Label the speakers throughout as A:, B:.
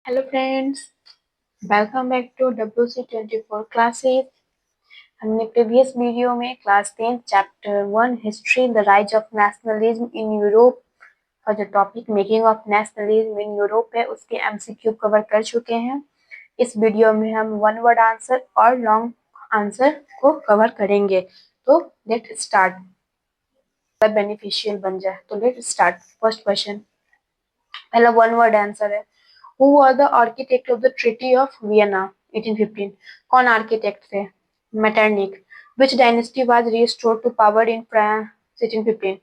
A: Hello friends, welcome back to WC24 classes. हमने previous video में class 10 chapter 1 history the rise of nationalism in Europe और जो topic making of nationalism in Europe है उसके MCQ cover कर चुके हैं। इस वीडियो में हम वन वर्ड आंसर और लॉन्ग आंसर को कवर करेंगे। तो लेट स्टार्ट। बेनिफिशियल बन जाए तो लेट स्टार्ट। फर्स्ट क्वेश्चन, पहला वन वर्ड आंसर है। Who was the architect of the Treaty of Vienna 1815? कौन आर्किटेक्ट थे? Metternich. Which dynasty was restored to power in France 1815?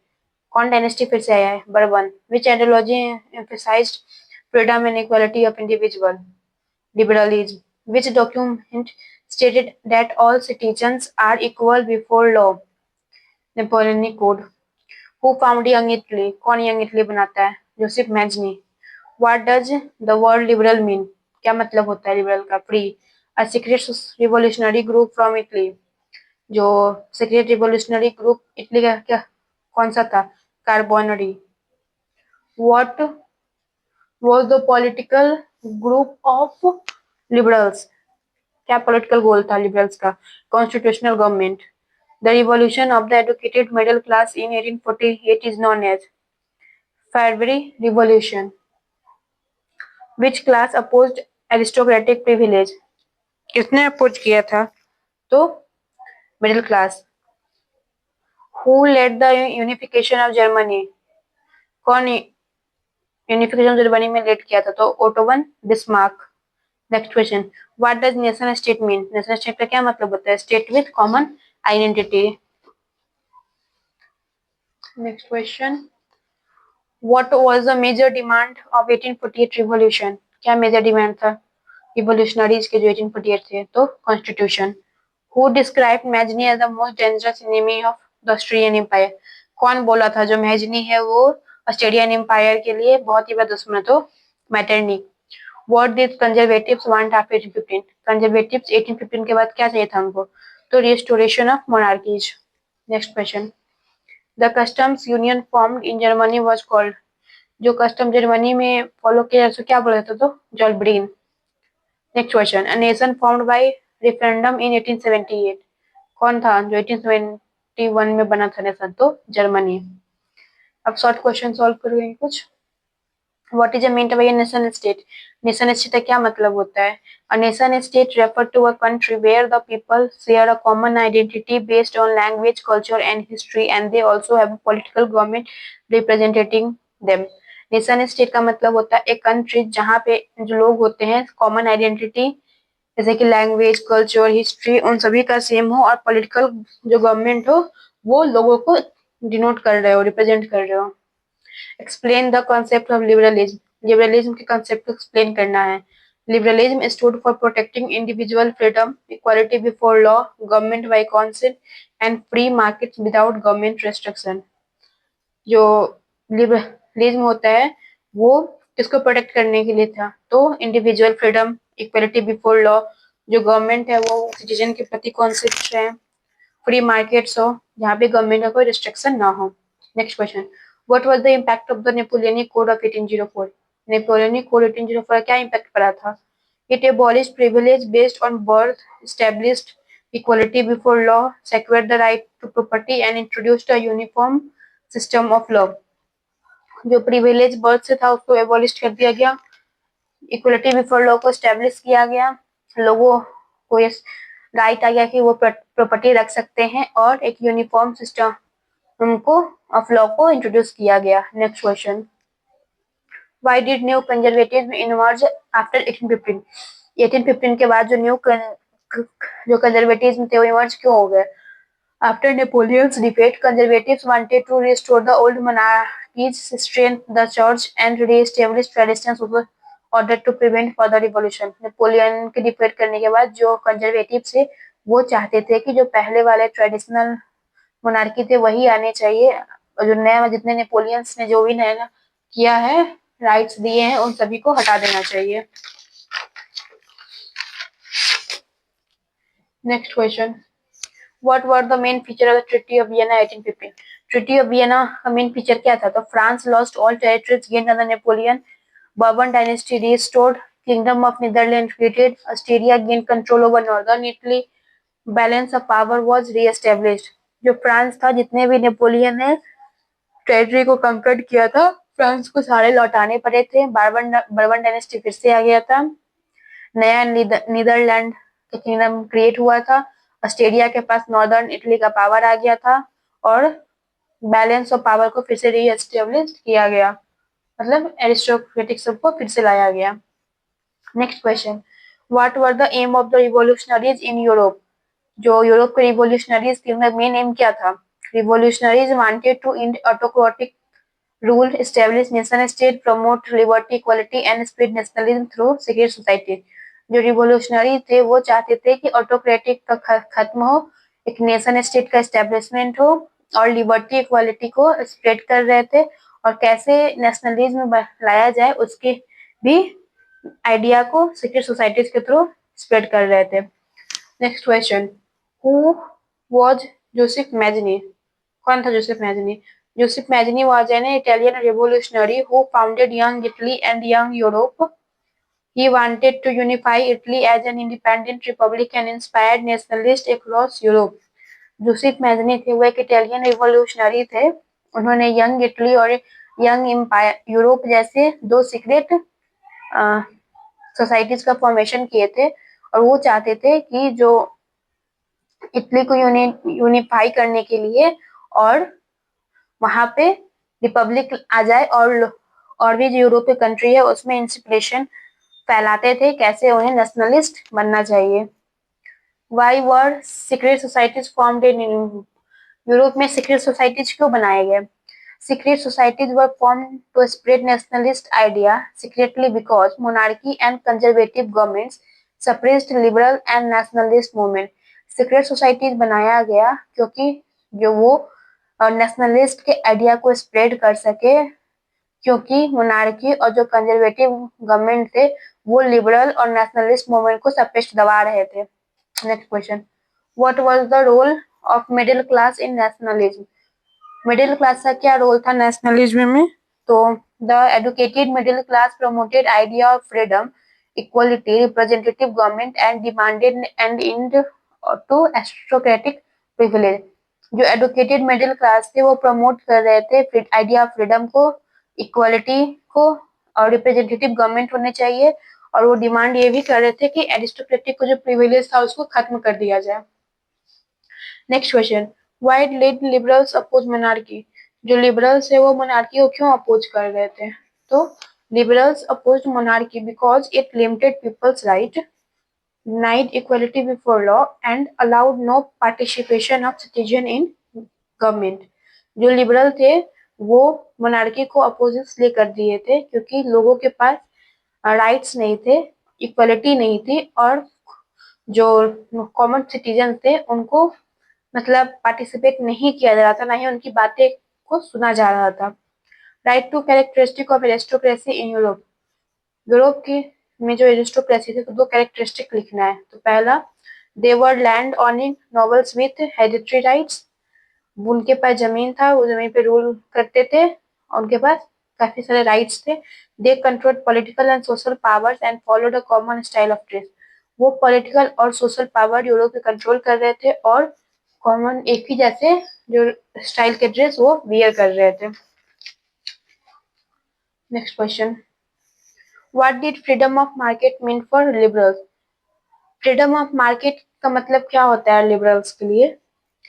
A: कौन डायनेस्टी फिर से आया है? Bourbon. Which ideology emphasized freedom and equality of individual? Liberalism. Which document stated that all citizens are equal before law? Napoleonic Code. Who founded Young Italy? कौन young Italy बनाता है? Joseph Mazzini. What does the word liberal mean? क्या मतलब होता है liberal का? Free. A secret revolutionary group from Italy. जो secret revolutionary group Italy का क्या कौन सा था? Carbonari. What was the political group of liberals? क्या पॉलिटिकल गोल था लिबरल्स का? Constitutional government. The revolution of the educated middle class in 1848 is known as February Revolution. Which class opposed aristocratic privilege? किसने oppose किया था? तो middle class. Who led the unification of Germany? कौन unification Germany में led किया था? तो Otto von Bismarck. Next question, what does nation state mean? Nation state का क्या मतलब होता है? State with common identity. Next question, what was the major demand of 1848 revolution? क्या मेजर डिमांड था रिवॉल्यूशनरीज के जो 1848 थे? तो constitution. Who described Majni as the most dangerous enemy of the Austrian Empire? कौन बोला था जो मैजनी है वो ऑस्ट्रेलियन एम्पायर के लिए बहुत ही बड़ा दुश्मन? तो मैटरनी. What did conservatives want after 1815? Conservatives 1815 के बाद क्या चाहिए था उनको? तो restoration of monarchies. Next question. The customs union formed in Germany was called. जो कस्टम जर्मनी में फॉलो किया जाता क्या बोला जाता? तो Zollverein. Next question, a nation formed by referendum in 1878. कौन था जो 1871 में बना था नेशन? तो जर्मनी. अब शॉर्ट क्वेश्चन सॉल्व करेंगे कुछ. What is meant by nation state? Nation state का क्या मतलब होता है? A nation state refer to a country where the people share a common identity based on language, culture and history and they also have a political government representing them. Nation state का मतलब होता है एक country जहाँ पे जो लोग होते हैं कॉमन आइडेंटिटी जैसे कि लैंग्वेज, कल्चर, हिस्ट्री उन सभी का सेम हो और पॉलिटिकल जो गवर्नमेंट हो वो लोगों को डिनोट कर रहे हो, रिप्रेजेंट कर रहे हो. Explain the concept of liberalism. Liberalism के कॉन्सेप्ट को एक्सप्लेन करना है. Liberalism stood for protecting individual freedom, equality before law, government by council and free market without government restriction. जो लिबरलिज्म होता है वो किसको प्रोटेक्ट करने के लिए था? तो individual freedom, equality before law, जो गवर्नमेंट है वो सिटीजन के प्रति कॉन्सेप्ट है, फ्री मार्केट्स हो जहाँ पे गवर्नमेंट का कोई रिस्ट्रिक्शन ना हो. Next question, what was the impact of the Napoleonic code of 1804? Napoleonic code 1804 क्या इम्पैक्ट पड़ा था? It abolished privilege based on birth, established equality before law, secured the right to property and introduced a uniform system of law. जो privilege birth से था उसको abolish कर दिया गया, इक्वलिटी बिफोर लॉ को एस्टेब्लिश किया गया, लोगों को ये राइट आ गया कि वो प्रॉपर्टी रख सकते हैं और एक यूनिफॉर्म सिस्टम उनको ऑफ लॉ को इंट्रोड्यूस किया गया. Next question, why did new conservatives emerge after 1815? 1815 के बाद जो जो कंजर्वेटिव्स थे वो इमर्ज क्यों हो गए? After Napoleon's defeat, conservatives wanted to restore the old monarchies, strengthen the church, and re-establish traditions in order to prevent further revolution. Napoleon के डिफीट करने के बाद जो कंजर्वेटिव थे वो चाहते थे कि जो पहले वाले ट्रेडिशनल मोनार्की थे वही आने चाहिए और जो नया जितने नेपोलियंस ने जो भी नया किया है राइट्स दिए हैं उन सभी को हटा देना चाहिए. Next question, What were the main feature of the Treaty of Vienna 1815? Treaty of Vienna का मेन फीचर क्या था? तो France lost all territories gained under Napoleon, Bourbon dynasty restored, Kingdom of Netherlands created, Austria gained control over northern Italy, balance of power was reestablished. जो France था, जितने भी Napoleon ने territory को कंकर्ड किया था, फ्रांस को सारे लौटाने पड़े थे। बर्बन डायनेस्टी फिर से आ गया था। नया नीदरलैंड का किंगडम क्रिएट हुआ था। ऑस्ट्रेलिया के पास नॉर्दर्न इटली का पावर आ गया था और बैलेंस ऑफ पावर को फिर से रीएस्टेब्लिश किया गया, मतलब एरिस्टोक्रेटिक सबको फिर से लाया गया। Next question, what were the aim of the revolutionaries in Europe? जो यूरोप के रिवोल्यूशनरीज थी, उनका मेन एम क्या था? Revolutionaries wanted to end autocratic rule, establish nation state, promote liberty, equality and spread nationalism through secret society. जो revolutionary थे वो चाहते थे कि ऑटोक्रेटिक का खत्म हो, एक नेशन स्टेट का एस्टेब्लिशमेंट हो और लिबर्टी इक्वालिटी को स्प्रेड कर रहे थे, और कैसे नेशनलिज्म लाया जाए उसके भी आइडिया को सीक्रेट सोसाइटीज के थ्रू स्प्रेड कर रहे थे। Next question, who was Joseph Mazzini? कौन था Joseph Mazzini? Joseph Mazzini was an Italian revolutionary who founded Young Italy and Young Europe. He wanted to unify Italy as an independent republic and inspired nationalists across Europe. Joseph Mazzini थे, वो एक Italian revolutionary थे। उन्होंने young Italy और young empire Europe जैसे दो secret societies का formation किए थे, और वो चाहते थे कि जो इटली को यूनिफाई करने के लिए और वहां पे रिपब्लिक आ जाए, और भी जो यूरोपीय कंट्री है उसमें इंस्पिरेशन फैलाते थे कैसे उन्हें नेशनलिस्ट बनना चाहिए। Why were secret societies formed in Europe में सीक्रेट सोसाइटीज क्यों बनाए गए? Secret societies were formed to spread nationalist idea secretly because monarchy and conservative governments suppressed liberal and nationalist movement. Secret societies बनाया गया क्योंकि जो वो नेशनलिस्ट के आइडिया को स्प्रेड कर सके, क्योंकि मोनार्की और जो कंजर्वेटिव गवर्नमेंट थे वो लिबरल और नेशनलिस्ट मूवमेंट को सप्रेस दबा रहे थे। Next question, what was the role of middle class in nationalism? Middle class का क्या रोल था नेशनलिज्म में? तो the educated middle class promoted idea of freedom, equality, representative government and demanded and end to aristocratic privilege. जो educated middle class थे वो promote कर रहे थे आइडिया ऑफ फ्रीडम को, इक्वालिटी को, और रिप्रेजेंटेटिव गवर्नमेंट होने चाहिए, और वो डिमांड ये भी कर रहे थे कि एरिस्टोक्रेटिक को जो प्रिविलेज था उसको खत्म कर दिया जाए। Next question, why did liberals oppose monarchy? जो लिबरल्स है वो मोनार्की को क्यों अपोज कर रहे थे? तो liberals oppose monarchy because it limited people's right, denied equality before law and allowed no participation of citizen in government. जो लिबरल थे वो मोनार्की को अपोज इसलिए कर दिए थे क्योंकि लोगों के पास राइट्स नहीं थे, इक्वलिटी नहीं थी, और जो कॉमन सिटीजन थे उनको मतलब पार्टिसिपेट नहीं किया जा रहा था, ना ही उनकी बातें को सुना जा रहा था। Right to characteristic of aristocracy in Europe. Europe की में जो एरिस्टोक्रेसी थे तो दो कैरेक्टरिस्टिक लिखना है। तो पहला, they were land owning nobles with hereditary rights. उनके पास जमीन था, वो जमीन पे रूल करते थे और उनके पास काफी सारे राइट्स थे। They control political and social powers and followed a common style of dress. वो पॉलिटिकल और सोशल पावर यूरोप पे कंट्रोल कर रहे थे और कॉमन एक ही जैसे जो स्टाइल के ड्रेस वो वियर कर रहे थे। Next question, what did freedom of market mean for liberals? Freedom of market का मतलब क्या होता है लिबरल्स के लिए?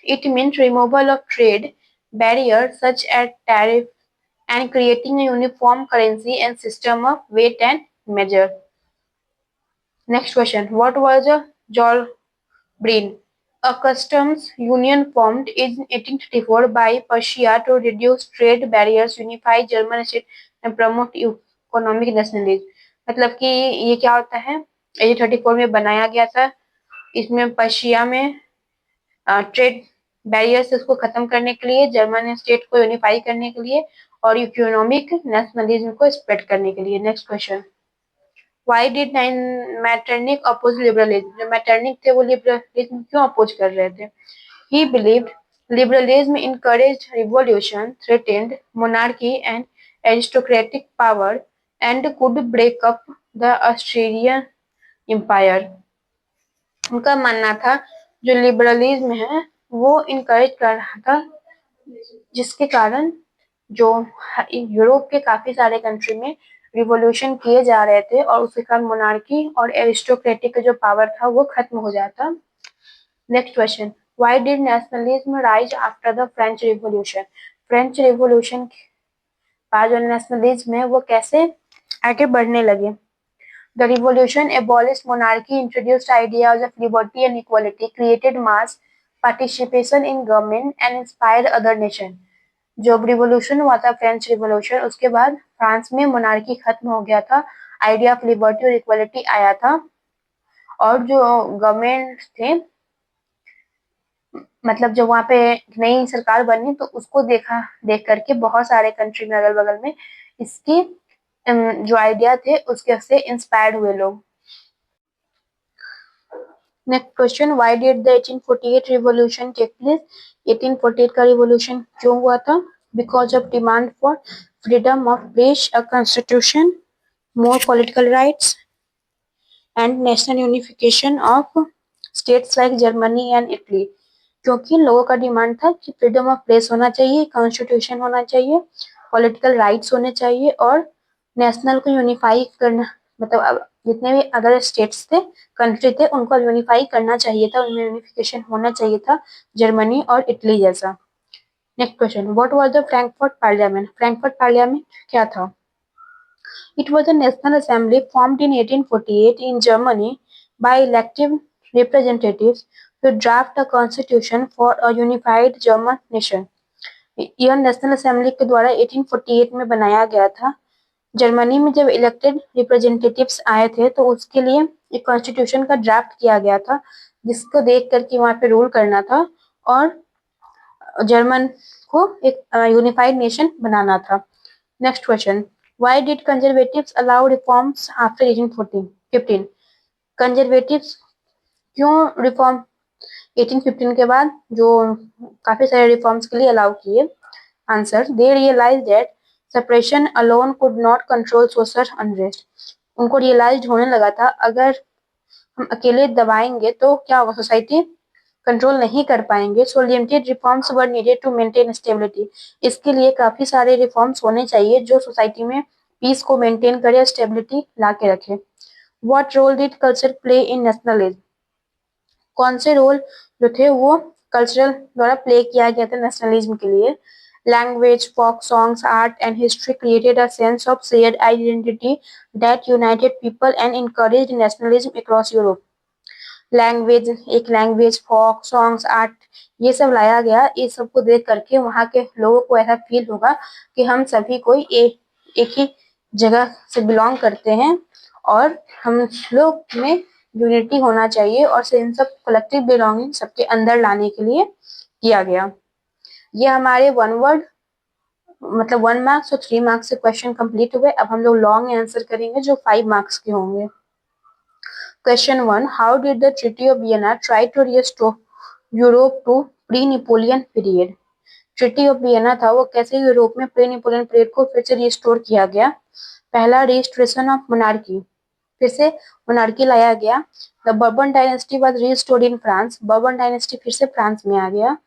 A: It means removal of trade barrier such as tariff and creating a uniform currency and system of weight and measure. Next question, what was a Zollverein? A customs union formed in 1834 by Prussia to reduce trade barriers, unify German state and promote economic nationalism. मतलब कि ये क्या होता है, 1834 में बनाया गया था। इसमें पर्शिया में ट्रेड बैरियर्स उसको खत्म करने के लिए, जर्मन स्टेट को यूनिफाई करने के लिए और इकोनॉमिक नेशनलिज्म को स्प्रेड करने के लिए। Next question, why did Metternich oppose liberalism? जो मैटरनिक थे वो लिबरलिज्म क्यों अपोज कर रहे थे? He believed liberalism encouraged revolution, threatened monarchy and aristocratic power and could break up the Australian empire. उनका मानना था जो लिबरलिज्म है वो इनकरेज कर रहा था, जिसके कारण जो यूरोप के काफी सारे कंट्री में रिवॉल्यूशन किए जा रहे थे और उसके कारण मोनार्की और एरिस्टोक्रेटिक का जो पावर था वो खत्म हो जाता। Next question, why did nationalism rise after the French revolution? French revolution के बाद जो नेशनलिज्म है वो कैसे आगे बढ़ने लगे? The revolution abolished monarchy, introduced ideas of liberty and equality, created mass participation in government and inspired other nations. जब रिवोल्यूशन हुआ था फ्रेंच रिवोल्यूशन, उसके बाद फ्रांस में मोनार्की खत्म हो गया था, आइडिया ऑफ लिबर्टी और इक्वलिटी आया था, और जो गवर्नमेंट थे, मतलब जब वहाँ पे नई सरकार बनी तो उसको देख करके बहुत सारे कंट्री में अगल बगल में इसकी जो आइडिया थे उसके से इंस्पायर्ड हुए लोग। Next question, why did the 1848 revolution take place? 1848 का रिवॉल्यूशन क्यों हुआ था? Because of demand for freedom of press, a constitution, more political rights, and national unification of states like Germany and Italy. क्योंकि लोगों का demand था कि freedom of press होना चाहिए, कॉन्स्टिट्यूशन होना चाहिए, पॉलिटिकल राइट्स होने चाहिए और नेशनल को यूनिफाई करना, मतलब अब जितने भी अदर स्टेट्स थे, कंट्री थे, उनको यूनिफाई करना चाहिए था, उनमें यूनिफिकेशन होना चाहिए था जर्मनी और इटली जैसा। Next question, what was the Frankfurt parliament? Frankfurt parliament क्या था? It was a national assembly formed in 1848 in Germany by elective representatives to draft a constitution for a unified German nation. यह national assembly के द्वारा 1848 में बनाया गया था। Germany में जब इलेक्टेड रिप्रेजेंटेटिव्स आए थे तो उसके लिए एक कॉन्स्टिट्यूशन का ड्राफ्ट किया गया था, जिसको देख करके वहां पे रूल करना था और जर्मन को एक यूनिफाइड नेशन बनाना था। Next question, why did conservatives allow reforms after 1815? Conservatives क्यों रिफॉर्म 1815 के बाद जो काफी सारे रिफॉर्म्स के लिए अलाउ किए? Answer, they realise that separation alone could not control social unrest. उनको रियलाइज होने लगा था अगर हम अकेले दबाएंगे तो क्या होगा, सोसाइटी कंट्रोल नहीं कर पाएंगे। So limited reforms were needed to maintain stability. इसके लिए काफी सारे रिफॉर्म्स होने चाहिए जो सोसाइटी में पीस को मेंटेन करे, स्टेबिलिटी ला के रखे। What role did culture play in nationalism? कौन से रोल जो थे वो कल्चरल द्वारा प्ले किया गया था नेशनलिज्म के लिए? Language, folk songs, art and history created a sense of shared identity that united people and encouraged nationalism across Europe. Language, folk songs, art, ये सब लाया गया। ये सबको देख करके वहाँ के लोगों को ऐसा फील होगा कि हम सभी कोई एक ही जगह से बिलोंग करते हैं और हम लोग में यूनिटी होना चाहिए, और इन सब कलेक्टिव बिलोंगिंग सबके अंदर लाने के लिए किया गया। ये हमारे वन वर्ड मतलब 1 मार्क्स और 3 मार्क्स से क्वेश्चन कंप्लीट हुए। अब हम लोग लॉन्ग आंसर करेंगे जो 5 मार्क्स के होंगे। Question 1. How did the Treaty of Vienna try to restore Europe to pre-Napoleon period? Treaty of Vienna था वो कैसे यूरोप में प्री नेपोलियन पीरियड को फिर से रिस्टोर किया गया? पहला, रिस्टोरेशन ऑफ मोनार्की, फिर से मोनार्की लाया गया। The bourbon dynasty was restored in France, bourbon dynasty फिर से फ्रांस में आ गया।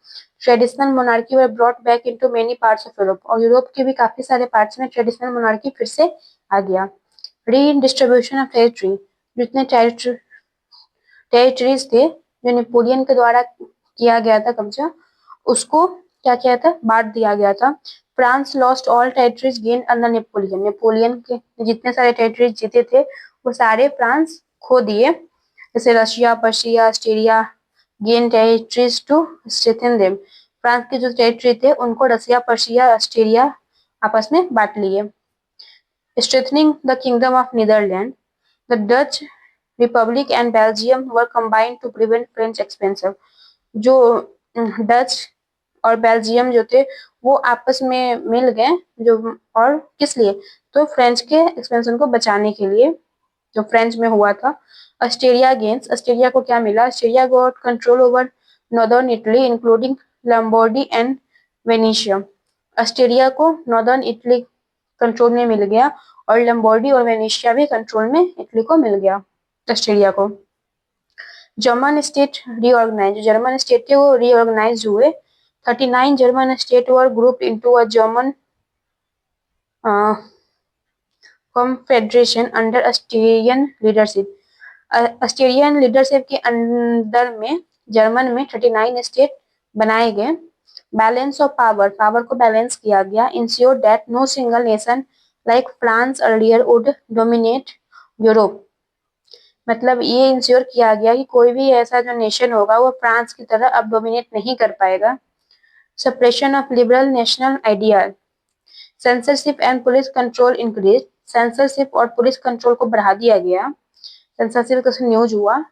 A: Traditional monarchy were brought back into many parts of Europe, और यूरोप के भी काफी सारे पार्ट्स में ट्रेडिशनल मोनार्की फिर से आ गया। रीडिस्ट्रीब्यूशन ऑफ टेरिटरी, जितने टेरिटरीज थे जो नेपोलियन के द्वारा किया गया था कब्जा, उसको क्या किया था, बांट दिया गया था। France lost all territories gain under Napoleon, Napoleon के जितने सारे टेरिटरीज जीते थे वो सारे फ्रांस खो दिए। जैसे Russia, Persia, Australia gain territories to strengthen them, France के जो टेरिटरी थे उनको रसिया, पर्शिया, ऑस्ट्रेलिया आपस में बांट लिए। Strengthening the kingdom of Netherland, the Dutch republic and Belgium were combined to prevent French expansion. जो डच और बेल्जियम जो थे वो आपस में मिल गए, जो और किस लिए, तो फ्रेंच के एक्सपेंशन को बचाने के लिए जो फ्रेंच में हुआ था। ऑस्ट्रेलिया गेन्स, ऑस्ट्रेलिया को क्या मिला? Australia got control over northern Italy including Lombardy and Venetia. Australia को नॉर्दर्न इटली कंट्रोल में मिल गया और लम्बोर्डी और वेनेशिया भी कंट्रोल में इटली को मिल गया, ऑस्ट्रेलिया को। German state reorganize, German state थे वो रीऑर्गेनाइज हुए। 39 German state were group into a German confederation under Austrian leadership. Australian leadership के अंदर में जर्मन में 39 स्टेट बनाए गए। बैलेंस ऑफ पावर, पावर को बैलेंस किया गया। Ensure that no single nation like France earlier would dominate Europe, मतलब ये इंश्योर किया गया कि कोई भी ऐसा जो नेशन होगा वो फ्रांस की तरह अब डोमिनेट नहीं कर पाएगा। Suppression of liberal national idea, censorship and police control increase, censorship और पुलिस कंट्रोल को बढ़ा दिया गया। सेंसरशिप का न्यूज हुआ।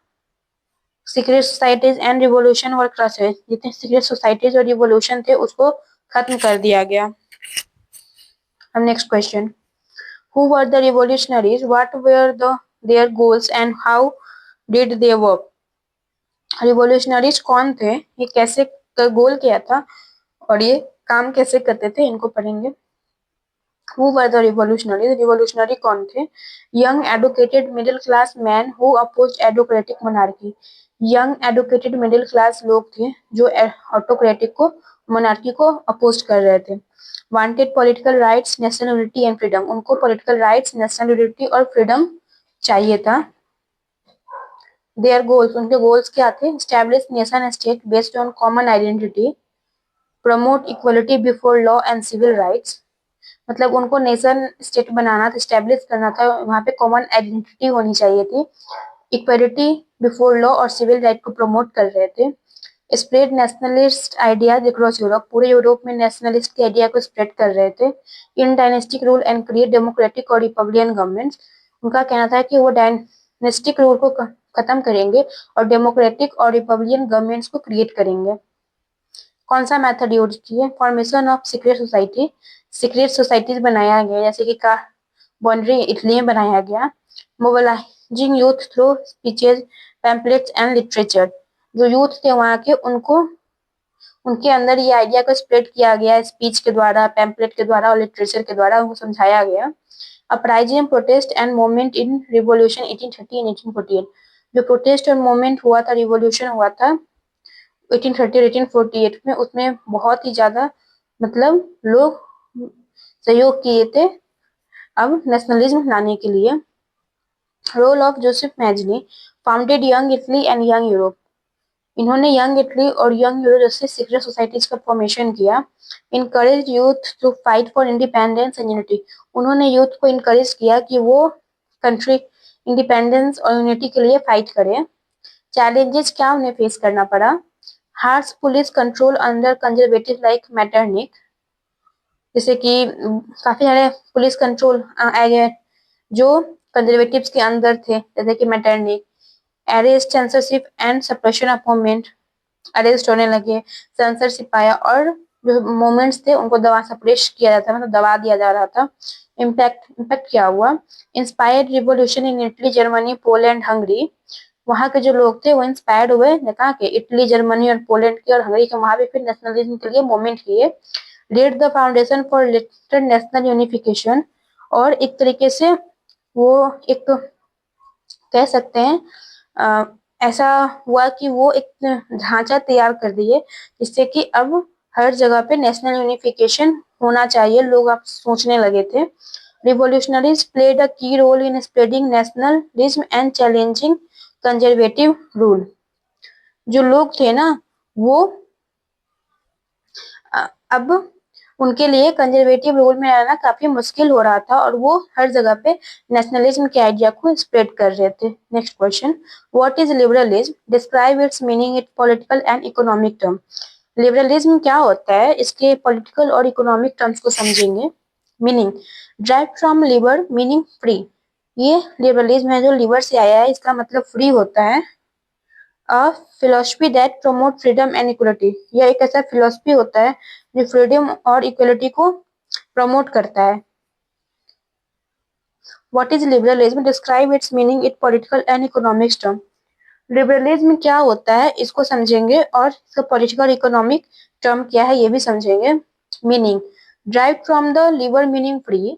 A: सीक्रेट सोसाइटीज एंड रिवोल्यूशन और क्रशेज, जितने सीक्रेट सोसाइटीज और रिवोल्यूशन थे उसको खत्म कर दिया गया। अब next question, who were the revolutionaries, what were the their goals and how did they work. Revolutionaries कौन थे, ये कैसे, गोल क्या था और ये काम कैसे करते थे, इनको पढ़ेंगे। Who were the revolutionaries? Revolutionary कौन थे? Young educated middle class men who opposed autocratic monarchy. Young educated middle class लोग थे जो ऑटोक्रेटिक को, मोनार्की को अपोज कर रहे थे। Wanted political rights, national unity and freedom, उनको पॉलिटिकल राइट्स, नेशनल यूनिटी और फ्रीडम चाहिए था। देयर गोल्स, उनके गोल्स क्या थे? Establish nation state based on common identity, promote equality before law and civil rights, मतलब उनको नेशन स्टेट बनाना था, स्टैब्लिश करना था, वहाँ पे कॉमन आइडेंटिटी होनी चाहिए थी, इक्वलिटी बिफोर लॉ और सिविल राइट को प्रमोट कर रहे थे। Spread nationalist ideas across Europe, पूरे यूरोप में नेशनलिस्ट के आइडिया को स्प्रेड कर रहे थे। End dynastic rule and create democratic और रिपब्लिकन गवर्नमेंट्स, उनका कहना था कि वो डायनेस्टिक रूल को खत्म करेंगे और डेमोक्रेटिक और रिपब्लिकन गवर्नमेंट्स को क्रिएट करेंगे। कौन सा मेथड यूज किए? Formation of secret society, secret societies बनाया गया, जैसे कि बाउंड्री इटली में बनाया गया। Mobilising youth through speeches, pamphlets and literature, जो यूथ थे वहाँ के, उनको उनके अंदर ये आइडिया को स्प्रेड किया गया स्पीच के द्वारा, पैम्पलेट के द्वारा और लिटरेचर के द्वारा उनको समझाया गया। Uprising protest and movement in revolution 1830 and 1848, जो प्रोटेस्ट और मूवमेंट हुआ था, रिवोल्यूशन हुआ था 1830 1848 में, उसमें बहुत ही ज्यादा मतलब लोग सहयोग किए थे अब नेशनलिज्म लाने के लिए। Role of Joseph Mazzini, founded young Italy and young Europe, इन्होंने यंग इटली और यंग यूरोप जैसे सीक्रेट सोसाइटीज का फॉर्मेशन किया। Encourage youth to fight for independence and unity, उन्होंने यूथ को इनकरेज किया कि वो कंट्री इंडिपेंडेंस और यूनिटी के लिए फाइट करें। चैलेंजेस क्या उन्हें फेस करना पड़ा? Harsh police control under conservative like Metternich, जैसे कि काफी सारे पुलिस कंट्रोल आ गए जो कंजर्वेटिव्स के अंदर थे, जैसे कि Metternich. Arrest, censorship and suppression of movement, arrest होने लगे, सेंसरशिप आया और जो मूवमेंट्स थे उनको दबा, सप्रेस किया जाता, मतलब दबा दिया जा रहा था। इम्पैक्ट क्या हुआ? Inspired revolution in Italy, Germany, Poland, Hungary, वहाँ के जो लोग थे वो इंस्पायर्ड हुए कहाँ के? इटली, जर्मनी और पोलैंड के और हंगरी के, वहां पे फिर नेशनलिज्म के लिए मूवमेंट किए। Led the foundation for later national unification, और एक तरीके से वो एक कह सकते हैं ऐसा हुआ कि वो एक ढांचा तैयार कर दिए जिससे कि अब हर जगह पे नेशनल यूनिफिकेशन होना चाहिए, लोग अब सोचने लगे थे। Revolutionaries played a key role in spreading nationalism and challenging conservative rule, जो लोग थे ना वो अब उनके लिए कंजर्वेटिव रूल में रहना काफी मुश्किल हो रहा था और वो हर जगह पे नेशनलिज्म के आइडिया को स्प्रेड कर रहे थे। Next question, what is liberalism, describe it's meaning in political and economic term. Liberalism क्या होता है, इसके पॉलिटिकल और इकोनॉमिक टर्म्स को समझेंगे। Meaning, drive from Libre meaning free, ये लिबरलिज्म है जो लिबर से आया है, इसका मतलब फ्री होता है। A philosophy that promote freedom and equality, यह एक ऐसा फिलोसफी होता है जो फ्रीडम और इक्वलिटी को प्रमोट करता है। What is liberalism, describe it's meaning in political and economic term. Liberalism क्या होता है इसको समझेंगे और इसका पॉलिटिकल इकोनॉमिक टर्म क्या है ये भी समझेंगे। Meaning, drive from the Libre meaning free,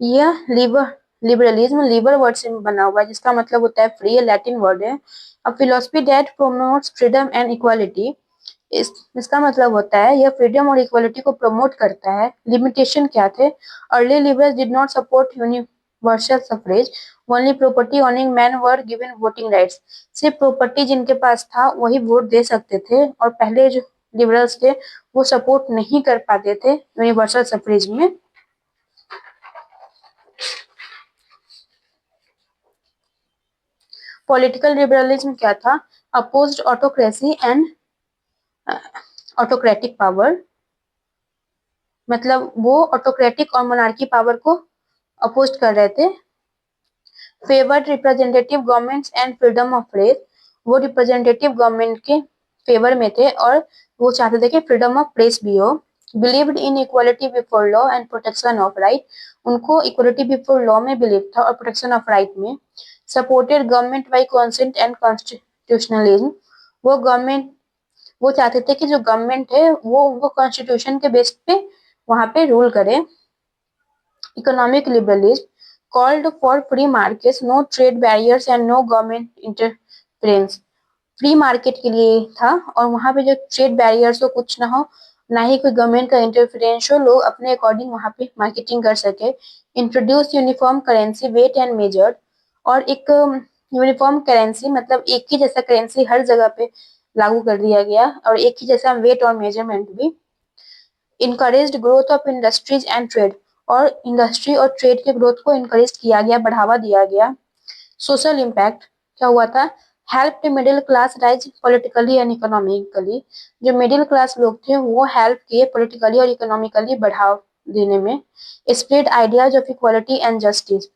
A: यह लिबरलिज्म लिबर वर्ड से बना हुआ है, जिसका मतलब होता है फ्री, लैटिन वर्ड है। A philosophy that promotes freedom and equality, इसका मतलब होता है यह फ्रीडम और इक्वालिटी को प्रमोट करता है। लिमिटेशन क्या थे? Early liberals did not support universal suffrage, only property owning man were given voting rights. सिर्फ प्रॉपर्टी जिनके पास था वही वोट दे सकते थे, और पहले जो लिबरल्स थे वो सपोर्ट नहीं कर पाते थे यूनिवर्सल सफरेज में। पॉलिटिकल लिबरलिज्म क्या था? Opposed autocracy and autocratic power, मतलब वो ऑटोक्रेटिक और मोनार्की पावर को अपोज कर रहे थे। Favoured representative governments and freedom of press, वो रिप्रेजेंटेटिव गवर्नमेंट के फेवर में थे और वो चाहते थे कि फ्रीडम ऑफ प्रेस भी हो। Believed in equality before law and protection of right, उनको इक्वालिटी बिफोर लॉ में बिलीव था और प्रोटेक्शन ऑफ राइट में। Supported government by consent and constitutionalism, वो गवर्नमेंट वो चाहते थे कि जो गवर्नमेंट है वो कॉन्स्टिट्यूशन के बेस पे वहां पे रूल करे। Economic liberalism called for free markets, no trade barriers and no government interference। Free market के लिए था और वहां पे जो ट्रेड बैरियर्स हो कुछ ना हो, ना ही कोई गवर्नमेंट का इंटरफेरेंस हो, लोग अपने अकॉर्डिंग वहां पे मार्केटिंग कर सके। Introduce uniform currency weight and measured, और एक यूनिफॉर्म करेंसी मतलब एक ही जैसा करेंसी हर जगह पे लागू कर दिया गया, और एक ही जैसा वेट और मेजरमेंट भी। Encouraged growth of industries and trade, और इंडस्ट्री और ट्रेड के ग्रोथ को इनकरेज किया गया, बढ़ावा दिया गया। सोशल इम्पैक्ट क्या हुआ था? Help middle class rise politically and economically, जो मिडिल क्लास लोग थे वो हेल्प किए पॉलिटिकली और इकोनॉमिकली बढ़ाव देने में। Spread ideas of equality and justice,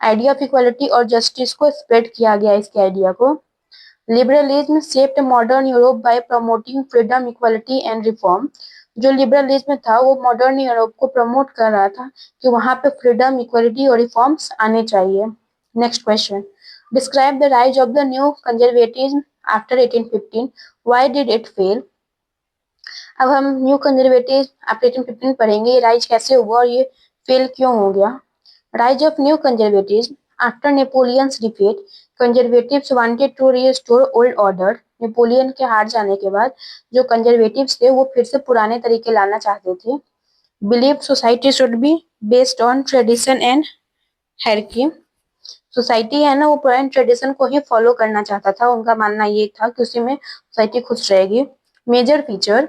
A: idea of equality और जस्टिस को स्प्रेड किया गया इसके आइडिया को। Liberalism shaped modern Europe bye promoting freedom equality and reform, जो लिबरलिज्म था वो मॉडर्न यूरोप को प्रमोट कर रहा था कि वहां पे फ्रीडम इक्वालिटी और रिफॉर्म्स आने चाहिए। Next question, describe the rise of the new conservatism after 1815, why did it fail. अब हम न्यू कंजर्वेटिव आफ्टर 1815 पढ़ेंगे, ये राइज कैसे हुआ और ये फेल क्यों हो गया। Rise of new conservatism after Napoleon's defeat, conservatives wanted to restore old order। Napoleon के हार जाने के बाद जो कंजर्वेटिव्स थे वो फिर से पुराने तरीके लाना चाहते थे। Believed society should be based on tradition and hierarchy। Society है ना वो पुराने ट्रेडिशन को ही फॉलो करना चाहता था, उनका मानना ये था कि उसी में सोसाइटी खुश रहेगी। Major feature,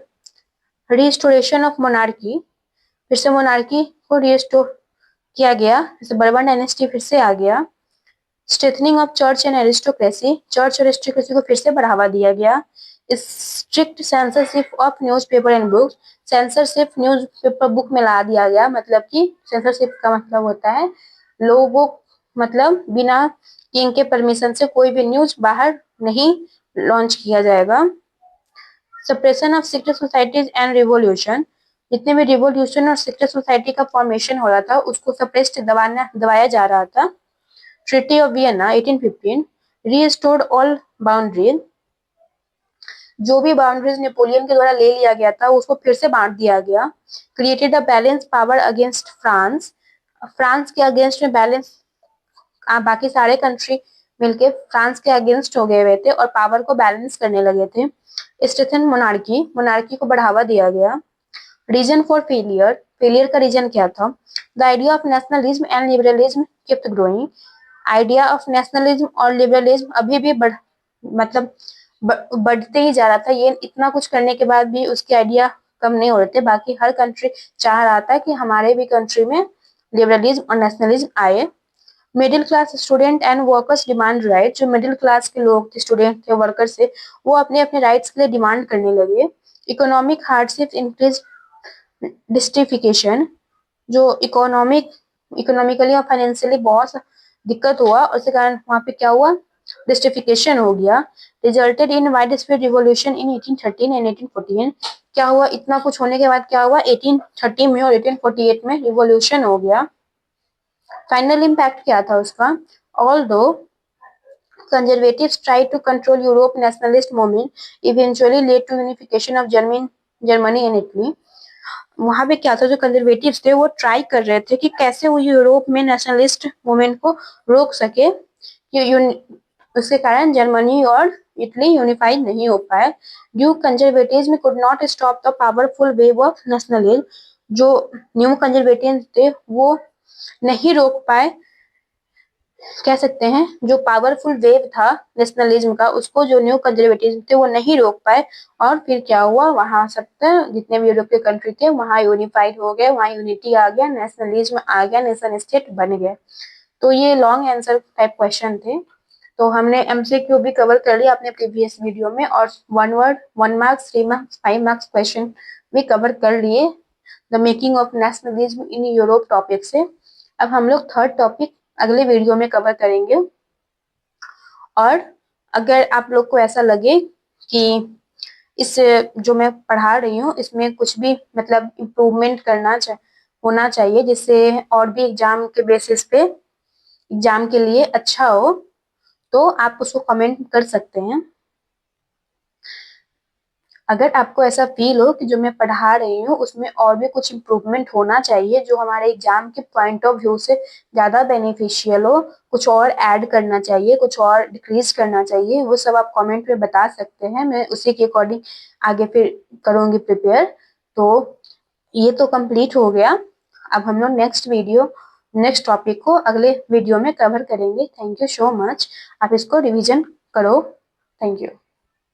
A: restoration of monarchy, फिर से मोनार्की को रिस्टोर किया गया, जैसे बर्बन डायनेस्टी फिर से आ गया। Strengthening of church and aristocracy, church और एरिस्टोक्रेसी को फिर से बढ़ावा दिया गया। Strict censorship of newspaper and books, censorship newspaper book में ला दिया गया, मतलब कि सेंसरशिप का मतलब होता है लोगों, मतलब बिना किंग के परमिशन से कोई भी न्यूज बाहर नहीं लॉन्च किया जाएगा। Suppression of secret societies and revolution, जितने भी रिवोल्यूशन और सीक्रेट सोसाइटी का फॉर्मेशन हो रहा था उसको सप्रेस्ड दबाया जा रहा था। Treaty of Vienna 1815 restored all boundaries, जो भी बाउंड्रीज नेपोलियन के द्वारा ले लिया गया था उसको फिर से बांट दिया गया। Created a balance power against France, France के अगेंस्ट में बैलेंस, बाकी सारे कंट्री मिलके फ्रांस के अगेंस्ट हो गए हुए थे और पावर को बैलेंस करने लगे थे। स्ट्रेथन मोनार्की, मोनार्की को बढ़ावा दिया गया। रीजन फॉर फेलियर, फेलियर का रीजन क्या था? The idea of nationalism and liberalism kept growing, idea of nationalism और लिबरलिज्म अभी भी बढ़ते ही जा रहा था। ये इतना कुछ करने के बाद भी उसके आइडिया कम नहीं हो रहे थे, बाकी हर कंट्री चाह रहा था कि हमारे भी कंट्री में लिबरलिज्म और नेशनलिज्म आए। Middle class student and workers demand right, जो मिडिल क्लास के लोग थे, स्टूडेंट थे, वर्कर्स थे, वो अपने अपने राइट्स के लिए डिमांड करने लगे। इकोनॉमिक हार्डशिप इंक्रीज डिस्ट्रिफिकेशन, जो इकोनॉमिकली और फाइनेंशियली बहुत दिक्कत हुआ, उसके कारण वहां पे क्या हुआ? डिस्ट्रिफिकेशन हो गया। Resulted in wide spread revolution in 1813 and 1814, क्या हुआ? इतना कुछ होने के बाद क्या हुआ? 1830 में और 1848 में रिवॉल्यूशन हो गया। फाइनल इम्पैक्ट क्या था उसका? Although conservatives tried to control Europe, nationalist movement eventually led to unification of Germany and Italy। वहां पे क्या था, जो कंजर्वेटिव्स थे वो ट्राई कर रहे थे कि कैसे वो यूरोप में नेशनलिस्ट मूवमेंट को रोक सके। उसके कारण जर्मनी और इटली यूनिफाइड नहीं हो पाए। Due conservatives could not stop the powerful wave of nationalism. जो न्यू कंजर्वेटिव्स थे वो नहीं रोक पाए, कह सकते हैं जो पावरफुल वेव था नेशनलिज्म का, उसको जो न्यू कंजर्वेटिव थे वो नहीं रोक पाए। और फिर क्या हुआ, वहां सब जितने भी यूरोपीय कंट्री थे वहां यूनिफाइड हो गए, वहां यूनिटी आ गया, नेशनलिज्म आ गया, नेशन स्टेट बन गए। तो ये लॉन्ग आंसर टाइप क्वेश्चन थे। तो हमने एमसीक्यू भी कवर कर लिया अपने प्रीवियस वीडियो में, और 1 word 1 marks 3 marks 5 marks question भी कवर कर लिए the making of nationalism in Europe topic से। अब हम लोग थर्ड टॉपिक अगले वीडियो में कवर करेंगे। और अगर आप लोग को ऐसा लगे कि इस जो मैं पढ़ा रही हूँ इसमें कुछ भी मतलब इम्प्रूवमेंट होना चाहिए, जिससे और भी एग्जाम के बेसिस पे एग्जाम के लिए अच्छा हो, तो आप उसको कमेंट कर सकते हैं। अगर आपको ऐसा फील हो कि जो मैं पढ़ा रही हूँ उसमें और भी कुछ इम्प्रूवमेंट होना चाहिए, जो हमारे एग्जाम के पॉइंट ऑफ व्यू से ज़्यादा बेनिफिशियल हो, कुछ और ऐड करना चाहिए, कुछ और डिक्रीज करना चाहिए, वो सब आप कमेंट में बता सकते हैं। मैं उसी के अकॉर्डिंग आगे फिर करूँगी प्रिपेयर। तो ये तो कंप्लीट हो गया। अब हम लोग नेक्स्ट टॉपिक को अगले वीडियो में कवर करेंगे। Thank you so much. आप इसको रिविजन करो। Thank you.